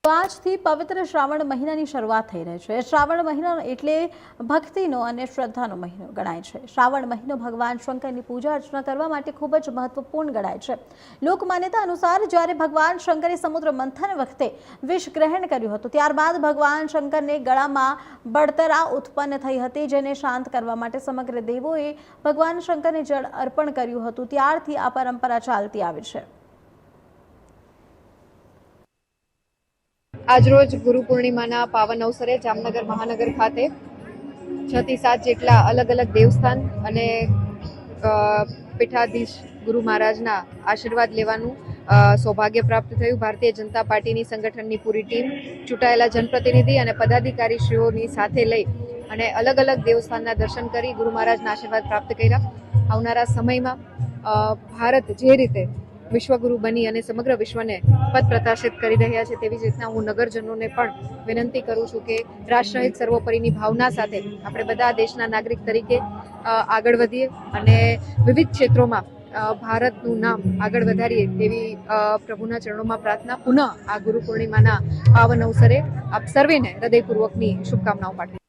આજથી પવિત્ર શ્રાવણ મહિનાની શરૂઆત થઈ રહી છે। શ્રાવણ મહિનો એટલે ભક્તિનો અને શ્રદ્ધાનો મહિનો ગણાય છે। શ્રાવણ મહિનો ભગવાન શંકરની પૂજા અર્ચના કરવા માટે ખૂબ જ મહત્વપૂર્ણ ગણાય છે। લોકમાન્યતા અનુસાર જ્યારે ભગવાન શંકરે સમુદ્ર મંથન વખતે વિષ ગ્રહણ કર્યું હતું, ત્યારબાદ ભગવાન શંકરને ગળામાં બળતરા ઉત્પન્ન થઈ હતી, જેને શાંત કરવા માટે સમગ્ર દેવોએ ભગવાન શંકરને જળ અર્પણ કર્યું હતું। ત્યારથી આ પરંપરા ચાલતી આવી છે। આજરોજ ગુરુ પૂર્ણિમાના પાવન અવસરે જામનગર મહાનગર ખાતે 6 થી 7 જેટલા અલગ અલગ દેવસ્થાન અને પીઠાધીશ ગુરુ મહારાજના આશીર્વાદ લેવાનું સૌભાગ્ય પ્રાપ્ત થયું। ભારતીય જનતા પાર્ટીની સંગઠનની પૂરી ટીમ, ચૂંટાયેલા જનપ્રતિનિધિ અને પદાધિકારીશ્રીઓની સાથે લઈ અને અલગ અલગ દેવસ્થાનના દર્શન કરી ગુરુ મહારાજના આશીર્વાદ પ્રાપ્ત કર્યા। આવનારા સમયમાં ભારત જે રીતે વિશ્વગુરુ બની અને સમગ્ર વિશ્વને પદ પ્રકાશિત કરી રહ્યા છે, તેવી જ રીતના હું નગરજનોને પણ વિનંતી કરું છું કે રાષ્ટ્રહિત સર્વોપરીની ભાવના સાથે આપણે બધા દેશના નાગરિક તરીકે આગળ વધીએ અને વિવિધ ક્ષેત્રોમાં ભારતનું નામ આગળ વધારીએ તેવી પ્રભુના ચરણોમાં પ્રાર્થના। પુનઃ આ ગુરુ પૂર્ણિમાના પાવન અવસરે આપ સર્વેને હૃદયપૂર્વકની શુભકામનાઓ પાઠવું।